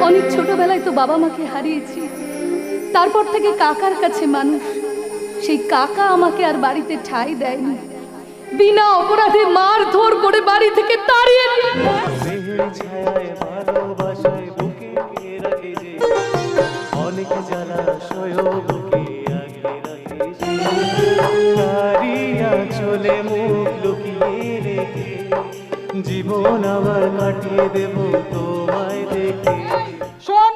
অনেক ছোটবেলায় তো বাবা মাকে হারিয়েছি, তারপর থেকে কাকার কাছে মানুষ। সেই কাকা আমাকে আর বাড়িতে ঠাঁই দেয়নি, বিনা অপরাধে মারধর করে বাড়ি থেকে তাড়িয়ে অনেক জলাশয় বুকে চলে মুখ লুকিয়ে রেখে জীবন আবার কাটিয়ে দেব তোমায় দেখে। শোন,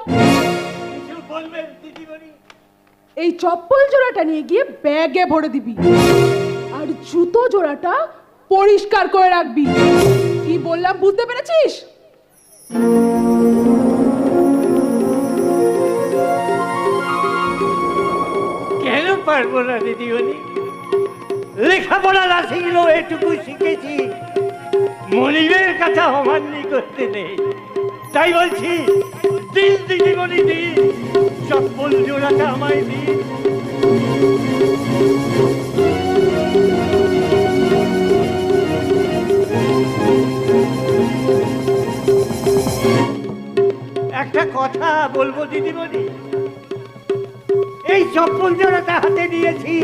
এই চপ্পল জোড়াটা নিয়ে গিয়ে ব্যাগে ভরে দিবি, আর জুতো জোড়াটা পরিষ্কার করে রাখবি। কি বললাম বুঝতে পেরেছিস? কেন পারবো না দিদিমণি? লেখাপড়া না শিখলেও এটুকু শিখেছি, মনিবের কথা অমান্য করতে নেই। তাই বলছি, দিন দিদিমণি দিন, চপ্পল জোড়াটা আমায় দিন। একটা কথা বলবো দিদিমণি, এই চপ্পল জোড়াটা হাতে নিয়েছি,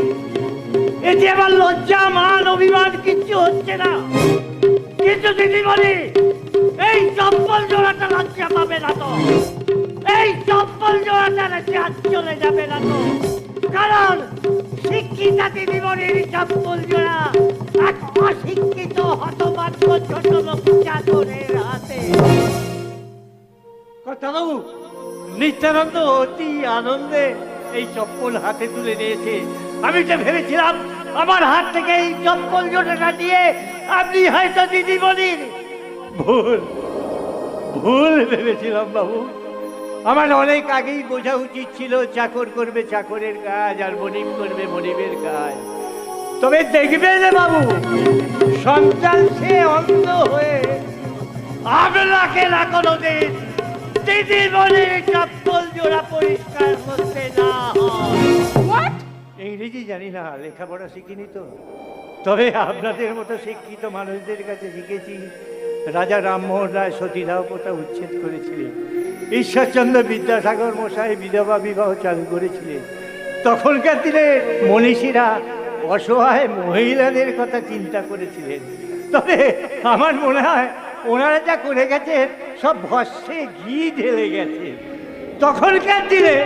এতে আমার লজ্জা মান অভিমান কিচ্ছু হচ্ছে না। কিন্তু দিদিমণি, এই চপ্পল জোড়াটা লজ্জা পাবে না তো, এই চপ্পল জোড়াটা হাত চলে যাবে না তো, কারণ শিক্ষিতা দিদিমণির চপ্পল জোড়া এক অশিক্ষিত হতভাগ্য ছোট লোক চাকরের হাতে। কর্তাবাবু, নিত্যানন্দ অতি আনন্দে এই চপ্পল হাতে তুলে নিয়েছে। আমি তো ভেবেছিলাম আমার হাত থেকে এই চপ্পল জোড়াটা দিয়ে আপনি হয়তো দিদিমণির ভুল ভেবেছিলাম বাবু। আমার অনেক আগেই বোঝা উচিত ছিল চাকর করবে চাকরের কাজ আর মনিব করবে মনিবের কাজ। তবে দেখবে যে বাবু, সন্তান সে অন্ধ হয়ে আপনাকে না কোনোদিন দিদিমণির চপ্পল জোড়া পরিষ্কার করতে না হয়। ইংরেজি জানি না, লেখাপড়া শিখিনি তো, তবে আপনাদের মতো শিক্ষিত মানুষদের কাছে শিখেছি। রাজা রামমোহন রায় সতীদাহ প্রথা উচ্ছেদ করেছিলেন, ঈশ্বরচন্দ্র বিদ্যাসাগর মশাই বিধবা বিবাহ চালু করেছিলেন। তখনকার দিনে মনীষীরা অসহায় মহিলাদের কথা চিন্তা করেছিলেন। তবে আমার মনে হয় ওনারা যা করে গেছেন সব ভস্যে ঘি ঢেলে গেছে। তখনকার দিনে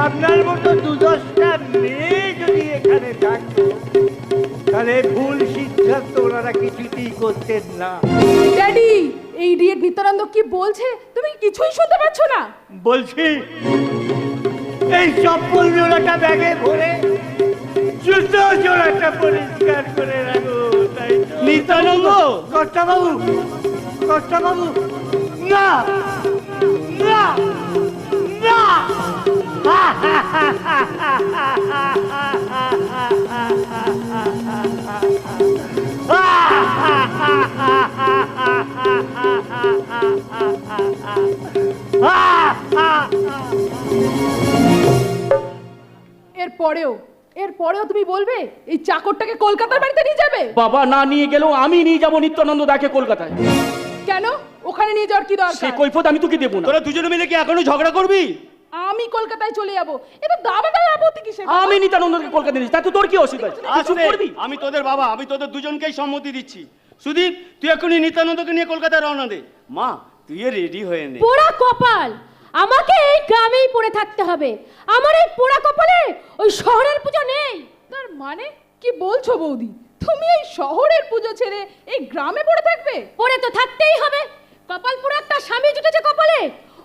আপনার মতো ২-১০টা মেয়ে যদি এখানে থাকতো, তাহলে ভুল সিদ্ধান্ত ওনারা কিছুতেই করতেন না। ড্যাডি, এই ইডিয়েট নিত্যানন্দ কি বলছে তুমি কিছুই শুনতে পাচ্ছ না? বলছি, এই চপ্পল জোড়াটা ব্যাগে ভরে জুতো জোড়াটা পরিষ্কার করে রাখো। তাই নিত্যানন্দ, কর্তাবাবু, কর্তাবাবু, না না না, এরপরেও তুমি বলবে এই চাকরটাকে কলকাতার বাড়িতে নিয়ে যাবে? বাবা না নিয়ে গেলেও আমি নিয়ে যাবো নিত্যানন্দ দাকে কলকাতায়। কেন? ওখানে নিয়ে যাওয়ার কি সে দরকার? কৈফত আমি তোকে দেবো না। তোরা দুজনে মিলে কি এখনো ঝগড়া করবি? আমি কলকাতায় চলে যাবো, এটা দাবাটার আপত্তি কিসের? আমি নিত্যানন্দকে কলকাতায় নিয়ে, তাতে তোর কি অসুবিধা আছে? কিছু করবি? আমি তোদের বাবা, আমি তোদের দুজনকেই সম্মতি দিচ্ছি। সুদীপ, তুই এখনই নিত্যানন্দকে নিয়ে কলকাতায় রওনা দে। মা, তুই রেডি হয়ে নে। পোড়া কপাল, আমাকে এই গ্রামেই পড়ে থাকতে হবে। আমার এই পোড়া কপালে ওই শহরের পুজো নেই। তার মানে কি বলছো বৌদি? তুমি এই শহরের পুজো ছেড়ে এই গ্রামে পড়ে থাকবে? পড়ে তো থাকতেই হবে। কপাল পোড়া একটা স্বামী জুটেছে কপালে,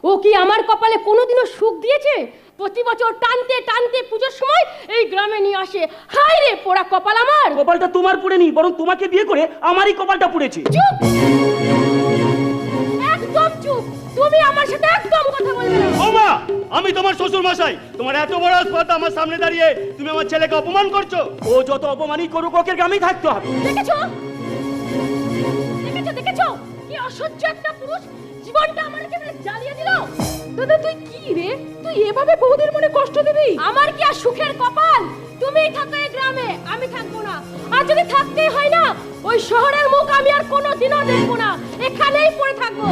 ও কি আমার কপালে কোনোদিনও সুখ দিয়েছে? প্রতি বছর টানতে টানতে পুজোর সময় এই গ্রামে নিয়ে আসে। হায় রে পোড়া কপাল আমার। কপালটা তোমার পুড়ে নি, বরং তোমাকে বিয়ে করে আমারই কপালটা পুড়েছে। চুপ, একদম চুপ। তুমি আমার সাথে একদম কথা বলবে না। ও মা, আমি তোমার শ্বশুর মশাই, তোমার এত বড় স্পর্ধা আমার সামনে দাঁড়িয়ে তুমি আমার ছেলেকে অপমান করছো। ও যত অপমানই করুক, ওকে গ্রামেই থাকতে হবে। দেখেছো দেখেছো দেখেছো কি অসহ্য একটা পুরুষ জীবনটা আমাকে জ্বালিয়ে দিল। দাদা তুই কি রে? তুই এভাবে বৌদির মনে কষ্ট দিবি? আমার কি আর সুখের কপাল? তুমিই থাকো এই গ্রামে, আমি থাকবো না। আর যদি থাকতেই হয় না, ওই শহরের মুখ আমি আর কোনোদিনও দেখবো না, এখানেই পড়ে থাকবো।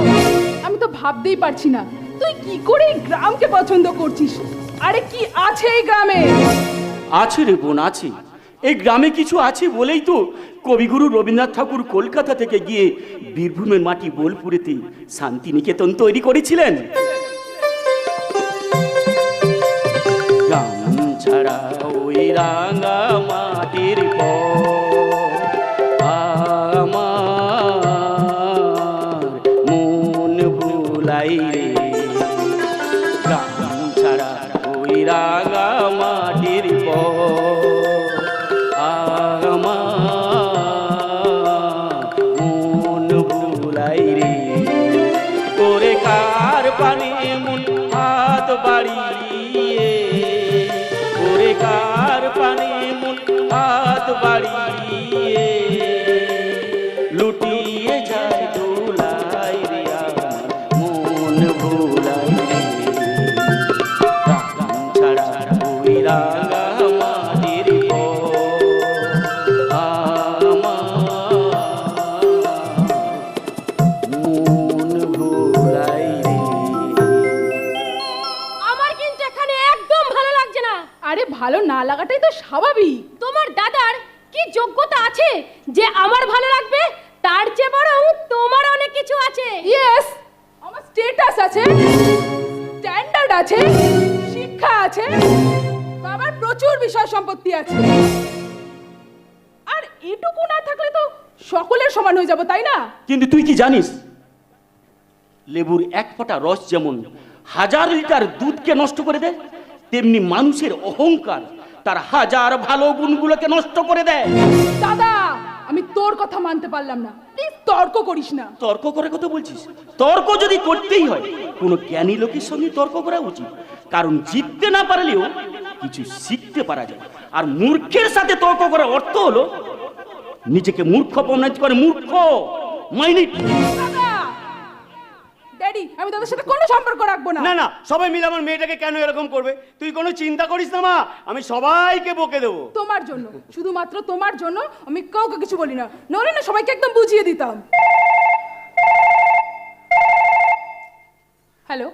আমি তো ভাবতেই পারছি না তুই কি করে এই গ্রামকে পছন্দ করছিস? আরে কি আছে এই গ্রামে? আছে রে বোন, আছে। এই গ্রামে কিছু আছে বলেই তো কবিগুরু রবীন্দ্রনাথ ঠাকুর কলকাতা থেকে গিয়ে বীরভূমের মাটি বোলপুরেতে শান্তিনিকেতন তৈরি করেছিলেন। গ্রাম ছাড়া ওই রাঙা মাটির আমার মন ভুলাই রে। গ্রাম ছাড়া ওই রাঙা মাটির মন ভুলাই রে। ওরে কার পানে মন হাত বাড়িয়ে, ওরে কার পানে মন হাত বাড়িয়ে লুটিয়ে যায় দোলাই রে আমার মন ভুলাই রে। রাগাম ছাড়া ওই রাঙা মাটির মন ভুলাই রে। আমার কিন্তু এখানে একদম ভালো লাগছে না। আরে ভালো না লাগাটাই তো স্বাভাবিক। তোমার দাদার কি যোগ্যতা আছে যে আমার ভালো লাগবে? তার চেয়ে বরং তোমার অনেক কিছু আছে। ইয়েস, আমার স্ট্যাটাস আছে, স্ট্যান্ডার্ড আছে, শিক্ষা আছে, বাবার প্রচুর বিষয় সম্পত্তি আছে। আর এটুকু না থাকলে তো সকলের সমান হয়ে যাব, তাই না? কিন্তু তুই কি জানিস, লেবুর এক ফোঁটা রস যেমন 1000 লিটার দুধকে নষ্ট করে দেয়, তেমনি মানুষের অহংকার তার 1000 ভালো গুণগুলোকে নষ্ট করে দেয়। দাদা, আমি তোর কথা মানতে পারলাম না, প্লিজ তর্ক করিস না। তর্ক করে কথা বলছিস? তর্ক যদি করতেই হয় কোনো জ্ঞানী লোকের সঙ্গে তর্ক করা উচিত, কারণ জিততে না পারলেও কিছু শিখতে পারা যায়। আর মূর্খের সাথে তর্ক করার অর্থ হলো নিজেকে মূর্খ প্রমাণিত করে মূর্খ। মাইনে দাদা, ড্যাডি, আমি তোদের সাথে কোনো সম্পর্ক রাখবো না। না না, সবাই মিলে আমার মেয়েটাকে কেন এরকম করবে? তুই কোনো চিন্তা করিস না মা, আমি সবাইকে বকে দেবো। তোমার জন্য, শুধুমাত্র তোমার জন্য আমি কাউকে কিছু বলি না, নইলে না সবাইকে একদম বুঝিয়ে দিতাম। হ্যালো,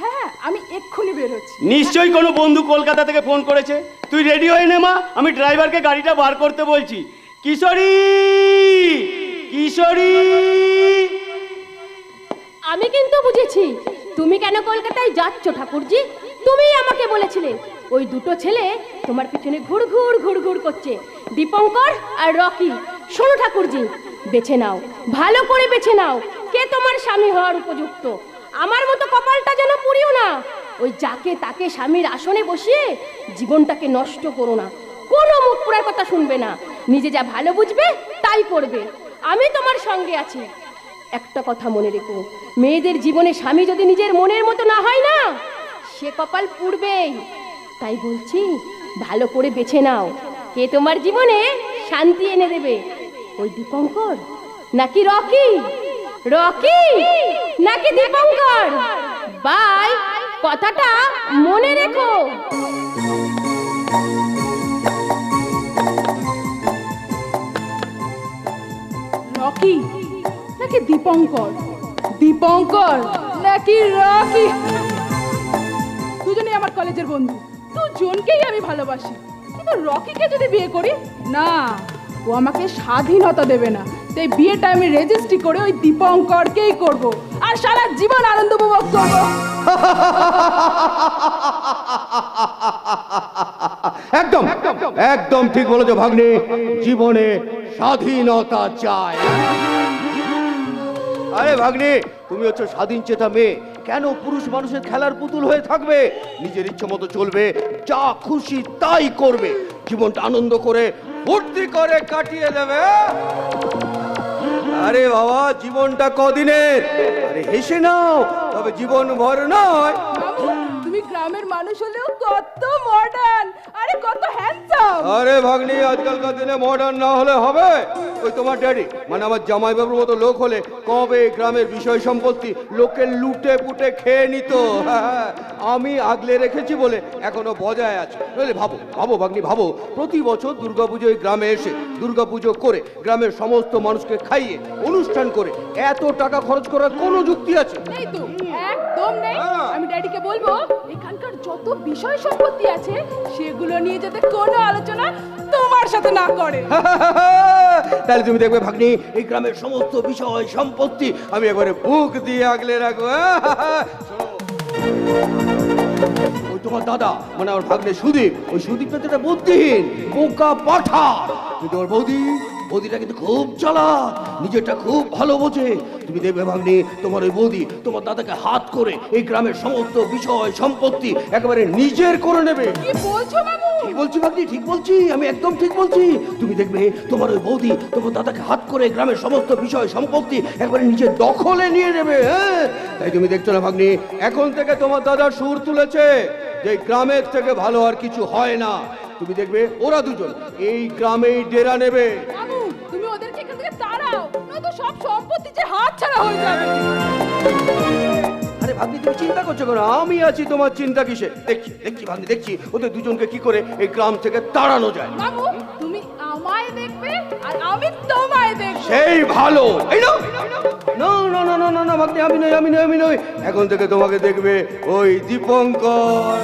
হ্যাঁ, আমি এক্ষুনি বের হচ্ছি। নিশ্চয়ই কোনো বন্ধু কলকাতা থেকে ফোন করেছে। তুই রেডি হয়ে নে মা, আমি ড্রাইভারকে গাড়িটা বার করতে বলছি। কিশোরী, কিশোরী। আমি কিন্তু বুঝেছি তুমি কেন কলকাতায় যাচ্ছ ঠাকুরজি। তুমিই আমাকে বলেছিলে ওই দুটো ছেলে তোমার পিছনে ঘুরঘুর ঘুরঘুর করছে, দীপঙ্কর আর রকি। শোনো ঠাকুরজি, বেছে নাও, ভালো করে বেছে নাও কে তোমার স্বামী হওয়ার উপযুক্ত। আমার মতো কপালটা যেন পুড়িও না। ওই যাকে তাকে স্বামীর আসনে বসিয়ে জীবনটাকে নষ্ট করো না। কোনো মুখ পোড়ার কথা শুনবে না, নিজে যা ভালো বুঝবে তাই করবে। আমি তোমার সঙ্গে আছি। একটা কথা মনে রেখো, মেয়েদের জীবনে স্বামী যদি নিজের মনের মতো না হয় না, সে কপাল পুড়বেই। তাই বলছি, ভালো করে বেছে নাও কে তোমার জীবনে শান্তি এনে দেবে। ওই দীপঙ্কর নাকি রকি, রকি নাকি দীপঙ্কর। বাই, কথাটা মনে রেখো। রকি নাকি দীপঙ্কর, দীপঙ্কর নাকি রকি, দুজনেই আমার কলেজের বন্ধু, দুজনকেই আমি ভালোবাসি। কিন্তু রকিকে যদি বিয়ে করি না, ও আমাকে স্বাধীনতা দেবে না। তাই বিয়েটা আমি রেজিস্ট্রি করে ওই দীপঙ্করকেই করব, আর সারা জীবন আনন্দ উপভোগ করব। একদম একদম ঠিক বলেছো ভাগ্নে, জীবনে স্বাধীনতা চাই। আরে ভাগ্নে, তুমি হচ্ছে স্বাধীন চেতা মেয়ে, কেন পুরুষ মানুষের খেলার পুতুল হয়ে থাকবে? নিজের ইচ্ছে মতো চলবে, যা খুশি তাই করবে, জীবনটা আনন্দ করে ফুর্তি করে কাটিয়ে দেবে। আরে বাবা, জীবনটা কদিনের, আরে হেসে নাও, তবে জীবন ভর নয়। বাবু, তুমি গ্রামের মানুষ হলেও কত মডার্ন, আরে কত হ্যান্ডসাম। আরে ভাগ্নি, আজকালকার দিনে মডার্ন না হলে হবে? ওই তোমার ড্যাডি মানে আমার জামাইবাবুর মতো লোক হলে কবে গ্রামের বিষয় সম্পত্তি লোকে লুটে পুটে খেয়ে নিত। হ্যাঁ, আমি আগলে রেখেছি বলে এখনো বজায় আছে। নইলে ভাবো ভাবো ভাগ্নি, ভাবো প্রতি বছর দুর্গাপুজোয় গ্রামে এসে দুর্গাপুজো করে গ্রামের সমস্ত মানুষকে খাইয়ে অনুষ্ঠান করে এত টাকা খরচ করার কোনো যুক্তি আছে? নেই তো, একদম নেই। আমি ড্যাডিকে বলবো এখানকার যত বিষয় সম্পত্তি আছে সেগুলো নিয়ে যাতে কোনো আলোচনা তোমার সাথে না করে। তাহলে তুমি দেখবে ভাগ্নি, এই গ্রামের সমস্ত বিষয় সম্পত্তি আমি একবারে বুক দিয়ে আগলে রাখবো। শোনো, ওই তোমার দাদা মানে আমার ভাগ্নে সুদীপ, ওই সুদীপটা তো একটা বুদ্ধিহীন বোকা পাঠা, কিন্তু ওর বৌদিটা কিন্তু খুব চালাক, নিজেরটা খুব ভালো বোঝে। তুমি দেখবে ভাগ্নি, তোমার ওই বৌদি তোমার দাদাকে হাত করে এই গ্রামের সমস্ত বিষয় সম্পত্তি একেবারে নিজের করে নেবে। কি বলছো মামু? ঠিক বলছি ভাগ্নি, ঠিক বলছি, আমি একদম ঠিক বলছি। তুমি দেখবে তোমার ওই বৌদি তোমার দাদাকে হাত করে গ্রামের সমস্ত বিষয় সম্পত্তি একবারে নিজের দখলে নিয়ে নেবে। হ্যাঁ, তাই তুমি দেখছো না ভাগ্নি, এখন থেকে তোমার দাদা সুর তুলেছে যে গ্রামের থেকে ভালো আর কিছু হয় না। তুমি দেখবে ওরা দুজন এই গ্রামেই ডেরা নেবে। মামু, তুমি ওদেরকে এখান থেকে তাড়াও, নয়তো সব সম্পত্তি যে হাতছাড়া হয়ে যাবে। আরে ভাগ্নি, তুমি চিন্তা করছো কেন? আমি আছি, তোমার চিন্তা কিসে? দেখছি দেখছি ভাগ্নি, দেখছি ওদের দুজনকে কি করে এই গ্রাম থেকে তাড়ানো যায়। মামু, তুমি আমায় দেখবে আর আমি তোমায় দেখব। সেই ভালো। এই নাও। না না না না না না ভাগ্নি, আমি নই, আমি নই, আমি নই। এখন থেকে তোমাকে দেখবে ওই দীপঙ্কর।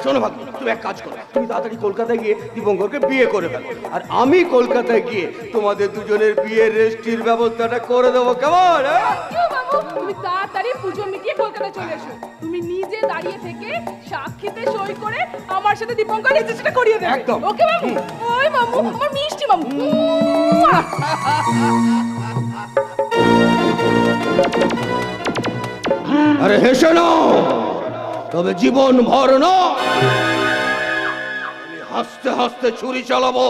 শোনো ভাগ্নি, তুমি এক কাজ করো, তুমি তাড়াতাড়ি কলকাতায় গিয়ে দীপঙ্করকে বিয়ে করে ফেলো, আর আমি কলকাতায় গিয়ে তোমাদের দুজনের বিয়ের রেজিস্ট্রির ব্যবস্থাটা করে দেবো। কেমন? কেউ মামু, তুমি তাড়াতাড়ি পুজো মিটিয়ে কলকাতা চলে এসো। তুমি নিজে দাঁড়িয়ে থেকে সাক্ষীতে সই করে আমার সাথে দীপঙ্কর রেজিস্ট্রিটা করিয়ে দেবে। একদম। ওকে মামু? ওই মামু, আমার মিষ্টি মামু। আরে হেসে নাও, তবে জীবন ভর নয়। আমি হাসতে হাসতে ছুরি চালাবো।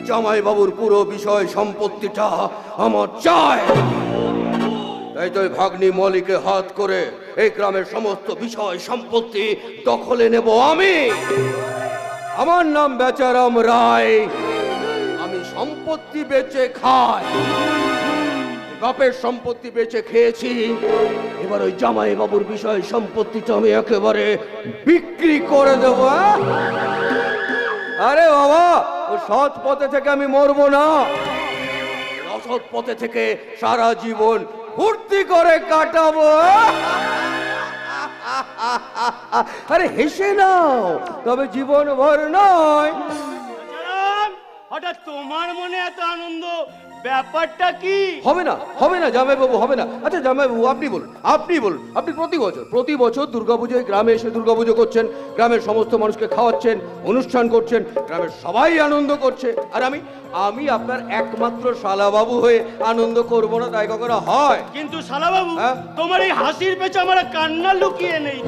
জামাই বাবুর পুরো বিষয় সম্পত্তিটা আমার চাই। তাই তো ভাগ্নি মলিকে হাত করে এই গ্রামের সমস্ত বিষয় সম্পত্তি দখলে নেব আমি। আমার নাম বেচারাম রায়, আমি সম্পত্তি বেচে খাই। বাপের সম্পত্তি বেচে খেয়েছি, এবার ওই জামাই বাবুর বিষয় সম্পত্তিটা আমি একেবারে বিক্রি করে দেব। আরে বাবা, ও সৎ পথে থেকে আমি মরবো না, অসৎ পথে থেকে সারা জীবন ফুর্তি করে কাটাবো। আরে হেসে নাও, তবে জীবন ভর নয়। হঠাৎ তোমার মনে এত আনন্দ, ব্যাপারটা কি? হবে না, হবে না জামাইবাবু, হবে না। আচ্ছা জামাইবাবু, আপনি বলুন, আপনি বলুন। আপনি প্রতি বছর দুর্গাপুজোয় গ্রামে এসে দুর্গাপুজো করছেন, গ্রামের সমস্ত মানুষকে খাওয়াচ্ছেন, অনুষ্ঠান করছেন, গ্রামের সবাই আনন্দ করছে, আর আমি আপনার একমাত্র শালাবাবু হয়ে আনন্দ করব না? তাই কখনো হয়? কিন্তু শালাবাবু, হ্যাঁ? তোমার এই হাসির পেছনে আমার কান্না লুকিয়ে নেই।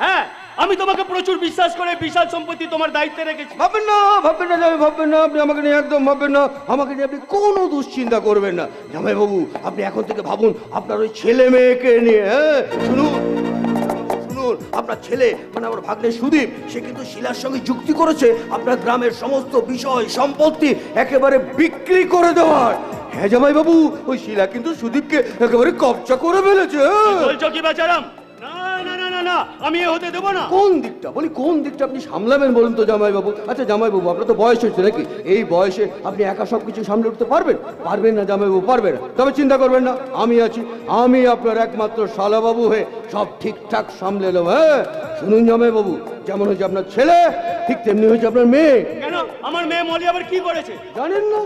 হ্যাঁ, আমি তোমাকে প্রচুর বিশ্বাস করে বিশাল সম্পত্তি তোমার দায়িত্বে রেখেছি। ভাববেন না, ভাববেন না জামাই, ভাববেন না, আপনি আমাকে নিয়ে একদম ভাববেন না, আমাকে নিয়ে আপনি কোনো দুশ্চিন্তা করবেন না। জামাইবাবু, আপনি এখন থেকে ভাবুন আপনার ওই ছেলে মেয়েকে নিয়ে। হ্যাঁ, শুনুন, আপনার ছেলে মানে আমার ভাগ্নে সুদীপ, সে কিন্তু শিলার সঙ্গে যুক্তি করেছে আপনার গ্রামের সমস্ত বিষয় সম্পত্তি একেবারে বিক্রি করে দেওয়ার। হ্যাঁ জামাইবাবু, ওই শিলা কিন্তু সুদীপকে একেবারে কবজা করে ফেলেছে। বলছো কি বেচারাম? না না না না না, আমি এ হতে দেবো না। কোন দিকটা বলি, কোন দিকটা আপনি সামলাবেন বলুন তো জামাইবাবু? আচ্ছা জামাইবাবু, আপনার তো বয়স হয়েছে নাকি? এই বয়সে আপনি একা সব কিছু সামলে উঠতে পারবেন? পারবেন না জামাইবাবু, পারবেন না। তবে চিন্তা করবেন না, আমি আছি, আমি আপনার একমাত্র শালাবাবু হয়ে সব ঠিকঠাক সামলে নেব। হ্যাঁ শুনুন জামাইবাবু, যেমন হয়েছে আপনার ছেলে, ঠিক তেমনি হয়েছে আপনার মেয়ে। কেন, আমার মেয়ে মলি আবার কি করেছে? জানেন না?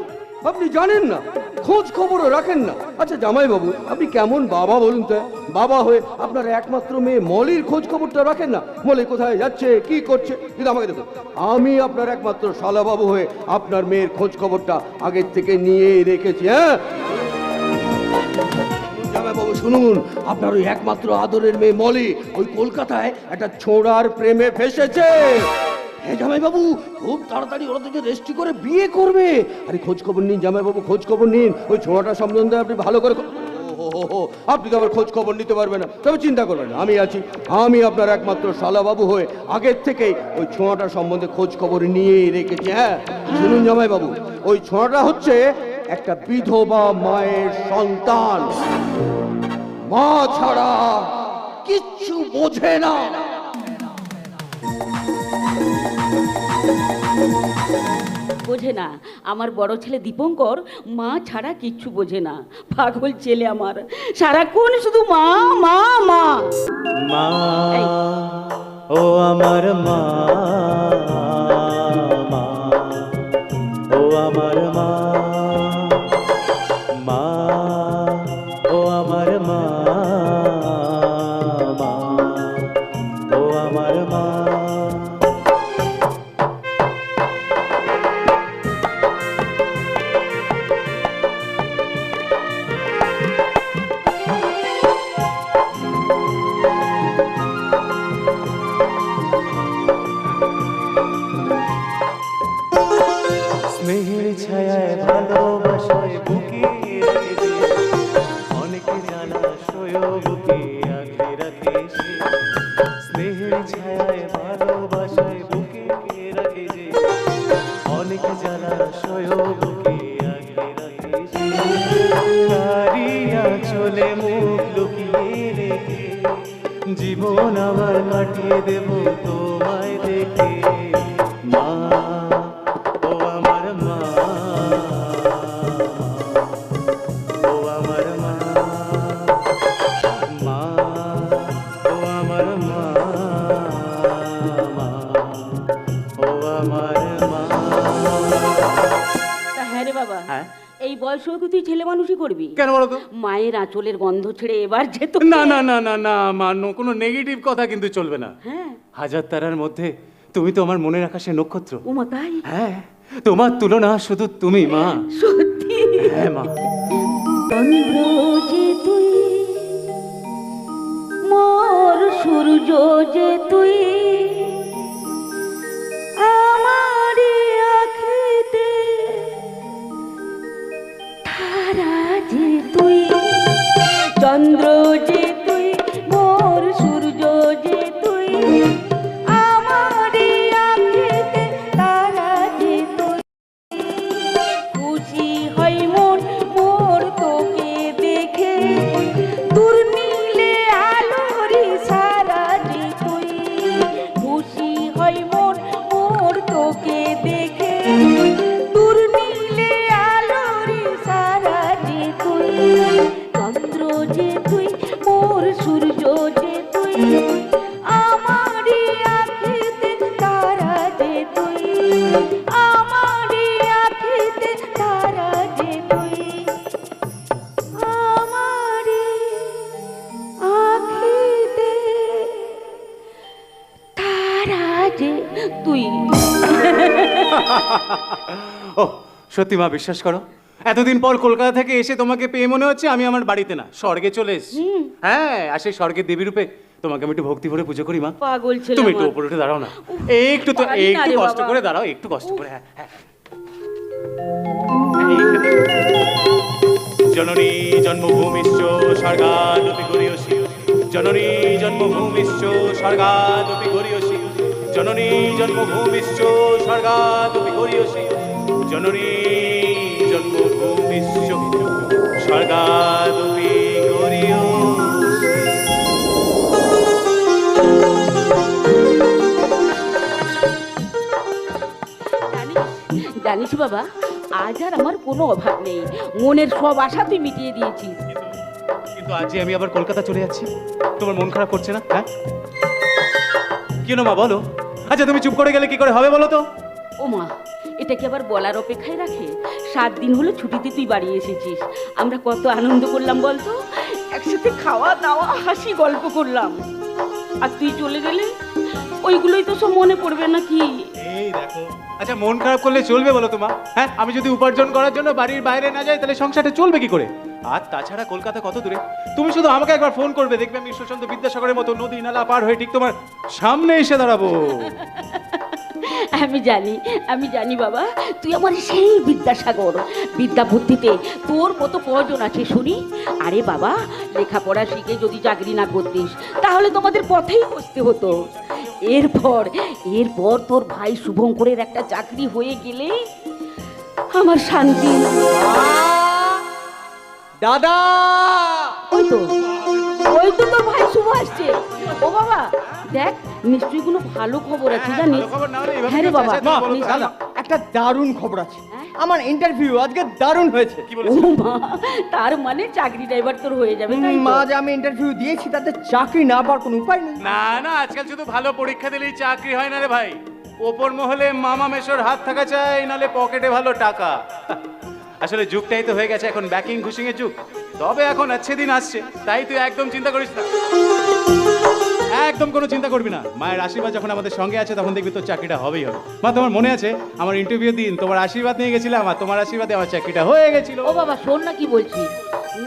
আপনি জানেন না, খোঁজ খবরও রাখেন না। আচ্ছা জামাইবাবু, আপনি কেমন বাবা বলুন তো? বাবা হয়ে আপনার একমাত্র মেয়ে মলির খোঁজ খবরটা রাখেন না? মলি কোথায় যাচ্ছে, কি করছে? কিন্তু আমাকে দেখুন, আমি আপনার একমাত্র শালাবাবু হয়ে আপনার মেয়ের খোঁজ খবরটা আগের থেকে নিয়ে রেখেছি। হ্যাঁ জামাইবাবু শুনুন, আপনার ওই একমাত্র আদরের মেয়ে মলি ওই কলকাতায় একটা ছোঁড়ার প্রেমে ফেসেছে। হ্যাঁ জামাইবাবু, খুব তাড়াতাড়ি ওরা তোকে রেজিস্ট্রি করে বিয়ে করবে। আরে খোঁজ খবর নিন জামাইবাবু, খোঁজ খবর নিন, ওই ছোঁড়াটা সম্বন্ধে আপনি ভালো করে। ও আপনি তো আমার খোঁজ খবর নিতে পারবেন না, তবে চিন্তা করবেন না, আমি আছি। আমি আপনার একমাত্র শালাবাবু হয়ে আগের থেকেই ওই ছোঁয়াটা সম্বন্ধে খোঁজ খবর নিয়েই রেখেছি। হ্যাঁ শুনুন জামাইবাবু, ওই ছোঁয়াটা হচ্ছে একটা বিধবা মায়ের সন্তান। মা ছাড়া কিচ্ছু বোঝে না। বোঝে না? আমার বড় ছেলে দীপঙ্কর মা ছাড়া কিচ্ছু বোঝে না। পাগল ছেলে আমার, সারাক্ষণ শুধু মা মা মা। মা এই। ও আমার মা, মা ও আমার মা, মা ও আমার মা, মা ও আমার মা। স্নেহের ছায়ায় ভালোবাসায় বুকে রেখে অনেকে জালাশয় বুকে আঁকড়ে রাখে সে। স্নেহের ছায়ায় ভালোবাসায় বুকে রাখে যে অনেকে জালাশয় বুকে আঁকড়ে রাখে সে। তারিয়া চলে মুখ লুকিয়ে রেখে জীবন আবার কাটিয়ে দেব তোমায় দেখে। মা ও আমার মা, ও আমার মা, মা ও আমার মা, মা ও আমার মা। তা হ্যাঁ রে বাবা, হ্যাঁ? এই বয়সেও কি তুই ছেলে মানুষই করবি? কেন বলো তো? মায়ের আঁচলের গন্ধ ছেড়ে এবার যেত। না না না না না মানো, কোনো নেগেটিভ কথা কিন্তু চলবে না। হ্যাঁ। হাজার তারার মধ্যে তুমি তো আমার মনের আকাশে নক্ষত্র। উমা তাই? হ্যাঁ, তোমার তুলনা শুধু তুমি মা। সত্যি? হ্যাঁ মা। চন্দ্র যে তুই, মোর সূর্য যে তুই, আমারি আঁখিতে তারা যে তুই। চন্দ্র যে তুই, মোর সূর্য যে তুই, আমারি আঁখিতে তারা যে তুই। খুশি হয় মন মোর তোকে দেখে, দূর নীলে আলোরি সারা যে তুই। খুশি হয় মন মোর তোকে দেখে, দূর নীলে আলোরি সারা যে তুই। চন্দ্র যে তুই, মোর সূর্য যে তুই, আমারি আঁখিতে তারা যে তুই। আমারি আঁখিতে তারা যে তুই। আমারি আঁখিতে তারা যে তুই। ও সত্যি মা, বিশ্বাস করো, এতদিন পর কলকাতা থেকে এসে তোমাকে পেয়ে মনে হচ্ছে আমি আমার বাড়িতে না, স্বর্গে চলে এসেছি। হ্যাঁ, আর সেই স্বর্গের দেবী রূপে তোমাকে আমি একটু ভক্তি ভরে পুজো করি মা। পাগল ছেলে তুমি একটু আমার। উপরে উঠে দাঁড়াও না, একটু তো পারি না একটু রে কষ্ট বাবা। করে দাঁড়াও, একটু কষ্ট করে। হ্যাঁ হ্যাঁ। জননী জন্মভূমিশ্চ স্বর্গাদপি গরীয়সী, জননী জন্মভূমিশ্চ স্বর্গাদপি গরীয়সী, জননী জন্মভূমিশ্চ স্বর্গাদপি গরীয়সী, জননী জন্মভূমিশ্চ স্বর্গাদপি গরীয়সী। জানিস বাবা, আজ আর আমার কোনো অভাব নেই। মনের সব আশা তুই মিটিয়ে দিয়েছিস। কিন্তু আজ যে আমি আবার কলকাতা চলে যাচ্ছি, তোমার মন খারাপ করছে না? হ্যাঁ কেন মা বলো? আচ্ছা তুমি চুপ করে গেলে কি করে হবে বলো তো? ও মা, এটা কি আবার বলার অপেক্ষায় রাখে? 7 দিন হলো ছুটিতে তুই বাড়ি এসেছিস। আমরা কত আনন্দ করলাম বলতো, একসাথে খাওয়া দাওয়া হাসি গল্প করলাম। আর তুই চলে গেলে ওইগুলোই তো সব মনে পড়বে নাকি? এই দেখো, আচ্ছা মন খারাপ করলে চলবে বলো তো মা? হ্যাঁ, আমি যদি উপার্জন করার জন্য বাড়ির বাইরে না যাই তাহলে সংসারটা চলবে কি করে? আর তাছাড়া কলকাতা কত দূরে, তুমি শুধু আমাকে একবার ফোন করবে, দেখবে আমি ঈশ্বরচন্দ্র বিদ্যাসাগরের মতো নদী নালা পার হয়ে ঠিক তোমার সামনে এসে দাঁড়াবো। আমি জানি বাবা, তুই আমার সেই বিদ্যাসাগর। বিদ্যা বুদ্ধিতে তোর মতো কজন আছে শুনি? আরে বাবা, লেখাপড়া শিখে যদি চাকরি না করতিস তাহলে তোমাদের পথেই বসতে হতো। এরপর তোর ভাই শুভঙ্করের একটা চাকরি হয়ে গেলে আমার শান্তি। দাদা, ওই তো তোর ভাই শুভ আসছে। ও বাবা, দেখ নিশ্চয়ই কোনো ভালো খবর আছে জানিস? ভালো খবর না হলে এভাবে হ্যাঁ রে বাবা, চেঁচাচ্ছিস, বলো তো। নিশ্চয়ই। দাদা, একটা দারুণ খবর আছে। হ্যাঁ? আমার ইন্টারভিউ আজকে দারুণ হয়েছে। ও মা, তার মানে চাকরিটা এবার তোর হয়ে যাবে তাই তো? মা, যে আমি ইন্টারভিউ দিয়েছি তাতে চাকরি না পাওয়ার কোনো উপায় নেই। না না, আজকাল শুধু ভালো পরীক্ষা দিলেই চাকরি হয় না রে ভাই। ওপর মহলে মামা মেশোর হাত থাকা চাই, নালে পকেটে ভালো টাকা। আসলে যুগটাই তো হয়ে গেছে এখন ব্যাকিং ঘুষিং এর যুগ। তবে এখন আছে দিন আসছে, তাই তুই একদম চিন্তা করিস না, একদম কোনো চিন্তা করবি না। মায়ের আশীর্বাদ যখন আমাদের সঙ্গে আছে তখন দেখবি তোর চাকরিটা হবেই হবে। মা, তোমার মনে আছে আমার ইন্টারভিউ দিন তোমার আশীর্বাদ নিয়ে গেছিলাম, আর তোমার আশীর্বাদে আমার চাকরিটা হয়ে গেছিল। ও বাবা, শোন না কি বলছি।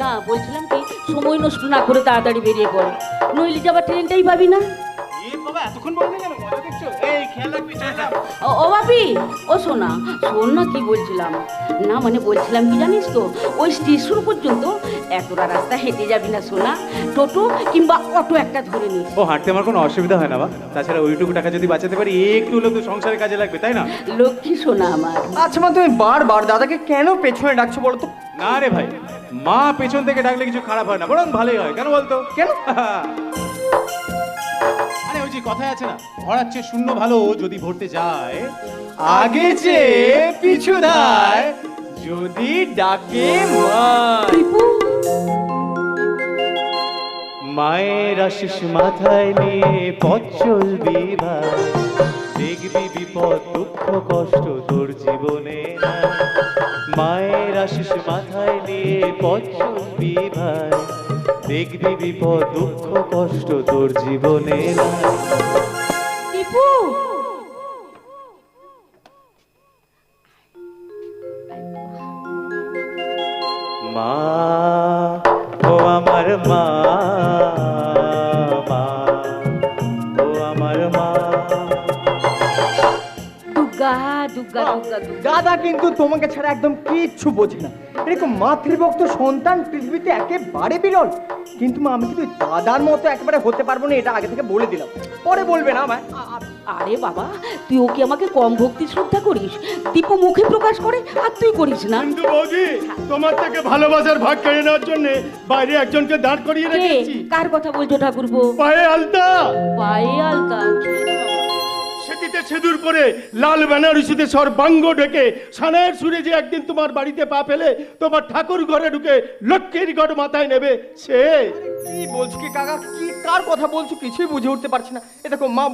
না, বলছিলাম কি, সময় নষ্ট না করে তাড়াতাড়ি বেরিয়ে পড়, নইলে যাবার ট্রেনটাই পাবি না। বাবা, এতক্ষণ বলতে কেন? মজা দেখছো? এই খেয়াল রাখবি, চল না। ও বাপি, ও শোন না কি বলছিলাম। না মানে বলছিলাম কি জানিস তো, ওই স্টেশন পর্যন্ত এতটা রাস্তা হেঁটে যাবি না সোনা, টোটো কিংবা অটো একটা ধরে নিস। ও, হাঁটতে আমার কোনো অসুবিধা হয় না বা। তাছাড়া ওইটুকু টাকা যদি বাঁচাতে পারি একটু হলেও তো সংসারের কাজে লাগবে, তাই না? লক্ষ্মী সোনা আমার। আচ্ছা মা, তুমি বারবার দাদাকে কেন পেছনে ডাকছো বলো তো? না রে ভাই, মা পেছন থেকে ডাকলে কিছু খারাপ হয় না, বরং ভালোই হয়। কেন বলতো? কেন? আরে ওই যে কথায় আছে না, ভরার চেয়ে শূন্য ভালো যদি ভরতে যায়, আগে যে পিছু ধায় যদি ডাকে মা। মায়ের আশিস মাথায় নিয়ে পথ চলবি ভাই, দেখবি বিপদ দুঃখ কষ্ট তোর জীবনে নাই। মায়ের আশিস মাথায় নিয়ে পথ চলবি ভাই, দেখবি বিপদ দুঃখ কষ্ট তোর জীবনে নাই। টিপু, মা, ও আমার মা, মা, ও আমার মা। দুর্গা দুর্গা দুর্গা দুর্গা। দাদা কিন্তু তোমাকে ছাড়া একদম কিচ্ছু বোঝে না। এরকম মাতৃভক্ত সন্তান পৃথিবীতে একেবারে বিরল। কিন্তু মা, আমি কিন্তু দাদার মতো একেবারে হতে পারবো না, এটা আগে থেকে বলে দিলাম। পরে বলবে না আমায়। আরে বাবা, তুই ওকে আমাকে কম ভক্তি শ্রদ্ধা করিস? দীপু মুখে প্রকাশ করে আর তুই করিস না। কিন্তু বৌদি, তোমার থেকে ভালোবাসার ভাগ কেড়ে নেওয়ার জন্য বাইরে একজনকে দাঁড় করিয়ে কে? রেখেছি। কার কথা বলছো ঠাকুরপো? পায়ে আলতা, পায়ে আলতা? সেটিতে সিঁদুর পরে লাল বেনারসিতে সর্বাঙ্গ ঢেকে সানায়ের সুরে যে একদিন তোমার বাড়িতে পা ফেলে তোমার ঠাকুর ঘরে ঢুকে লক্ষ্মীর গড় মাথায় নেবে, সে। কি বলছো কি কাকা? কি কার কথা বলছো কিছুই বুঝে উঠতে পারছি না। এ দেখো মা,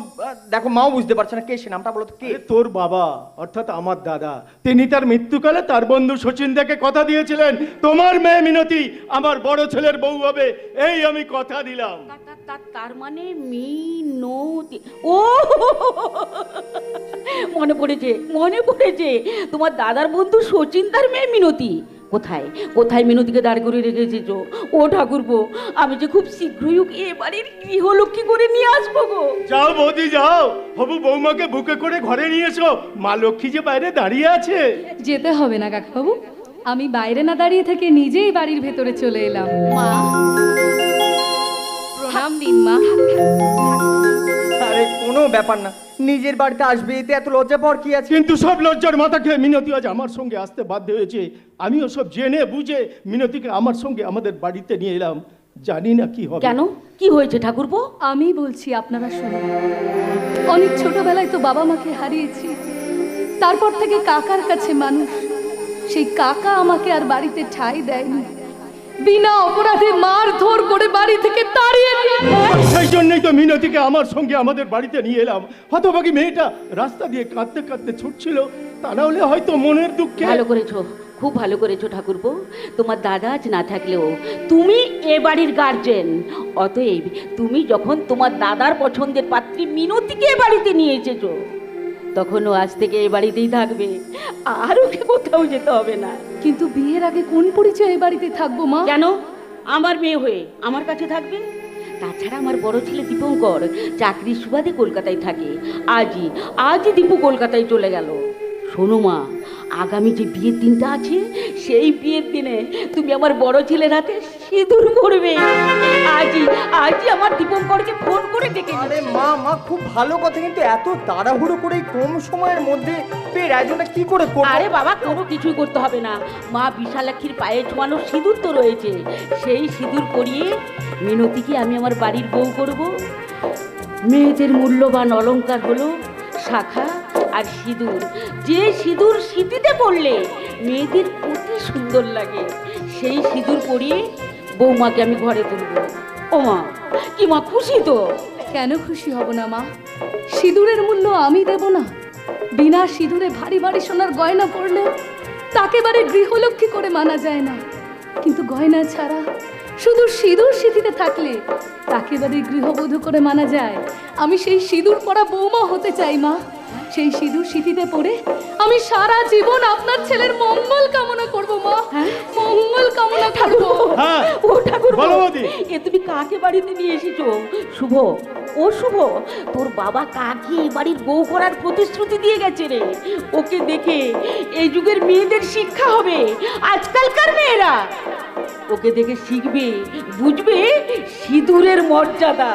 দেখো মাও বুঝতে পারছে না। কে সে? নামটা বলো তো। কে? এ তোর বাবা, অর্থাৎ আমার দাদা। তিনি তার মৃত্যুকালে তার বন্ধু শচীন দাকে কথা দিয়েছিলেন, তোমার মেয়ে মিনতি আমার বড় ছেলের বউ হবে, এই আমি কথা দিলাম। তার মানে মিনতি। ও মনে পড়েছে, তোমার দাদার বন্ধু শচীন তার মেয়ে মিনতি। কোথায় মিনতিকে দাঁড় করে রেখেছিস? ও ঠাকুরপো, আমি যে খুব শীঘ্রই ওকে এ বাড়ির গৃহলক্ষ্মী করে নিয়ে আসবো গো। যাও বৌদি যাও, হবু বৌমাকে বুকে করে ঘরে নিয়ে এসো, মা লক্ষ্মী যে বাইরে দাঁড়িয়ে আছে। যেতে হবে না কাকাবাবু, আমি বাইরে না দাঁড়িয়ে থেকে নিজেই বাড়ির ভেতরে চলে এলাম। মা, প্রণাম দিন মা। আরে কোনো ব্যাপার না, নিজের বাড়িতে আসবে, এতে এত লজ্জা পাওয়ার কি আছে? কিন্তু সব লজ্জার মাথা খেয়ে মিনতি আজ আমার সঙ্গে আসতে বাধ্য হয়েছে। আমিও সব জেনে বুঝে মিনতিকে আমার সঙ্গে আমাদের বাড়িতে নিয়ে এলাম, জানি না কি হবে। কেন? কি হয়েছে ঠাকুরপো? আমি বলছি, আপনারা শুনুন। অনেক ছোটবেলায় তো বাবা মাকে হারিয়েছি, তারপর থেকে কাকার কাছে মানুষ। সেই কাকা আমাকে আর বাড়িতে ঠাঁই দেয়নি, বিনা অপরাধে মারধর করে বাড়ি থেকে তাড়িয়ে দিয়ে। সেই জন্যই তো মিনতিকে আমার সঙ্গে আমাদের বাড়িতে নিয়ে এলাম। হতভাগী মেয়েটা রাস্তা দিয়ে কাঁদতে কাঁদতে ছুটছিল, তা না হলে হয়তো মনের দুঃখে। ভালো করেছো, খুব ভালো করেছো ঠাকুরপো। তোমার দাদা আজ না থাকলেও তুমি এ বাড়ির গার্জেন। অতএব তুমি যখন তোমার দাদার পছন্দের পাত্রী মিনতিকে এ বাড়িতে নিয়ে এসেছো, তখন ও আজ থেকে এ বাড়িতেই থাকবে, আর ওকে কোথাও যেতে হবে না। কিন্তু বিয়ের আগে কোন পরিচয়ে এ বাড়িতে থাকবো মা? কেন? আমার মেয়ে হয়ে আমার কাছে থাকবে। তাছাড়া আমার বড় ছেলে দীপঙ্কর চাকরির সুবাদে কলকাতায় থাকে। আজই দীপু কলকাতায় চলে গেল। শোনো মা, আগামী যে বিয়ের দিনটা আছে, সেই বিয়ের দিনে তুমি আমার বড় ছেলের হাতে সিঁদুর পরবে। আজই আমার দীপঙ্করকে ফোন করে ডেকে আরে মা খুব ভালো কথা, কিন্তু এত তাড়াহুড়ো করে এই কম সময়ের মধ্যে তো এই আয়োজনটা কি করে করব? আরে বাবা, কোনো কিছুই করতে হবে না। মা বিশালাক্ষীর পায়ে ছোঁয়ানো সিঁদুর তো রয়েছে, সেই সিঁদুর পরিয়ে মিনতিকে আমি আমার বাড়ির বউ করব। মেয়েদের মূল্যবান অলংকার হলো শাখা আর সিঁদুর। যে সিঁদুর সিঁথিতে পড়লে মেয়েদের অতি সুন্দর লাগে, সেই সিঁদুর পরিয়ে বৌমাকে আমি ঘরে তুলবো। ও মা, কি মা খুশি তো? কেন খুশি হব না মা? সিঁদুরের মূল্য আমি দেব না? বিনা সিঁদুরে ভারী ভারী সোনার গয়না পরলেও তাকে বারে গৃহলক্ষ্মী করে মানা যায় না, কিন্তু গয়না ছাড়া শুধু সিঁদুর সিঁথিতে থাকলে তাকে বারে গৃহবধূ করে মানা যায়। আমি সেই সিঁদুর পরা বৌমা হতে চাই মা। সেই সিঁদুর সিঁথিতে পড়ে আমি সারা জীবন আপনার ছেলের মঙ্গল কামনা করব মা, মঙ্গল কামনা করব। হ্যাঁ ও ঠাকুর, বলো বৌদি। এ তুমি কাকে বাড়িতে নিয়ে এসেছো? শুভ, ও শুভ, তোর বাবা কাকে বাড়ির বউ করার প্রতিশ্রুতি দিয়ে গেছে রে। ওকে দেখে এই যুগের মেয়েদের শিক্ষা হবে, আজকালকার মেয়েরা ওকে দেখে শিখবে, বুঝবে সিঁদুরের মর্যাদা।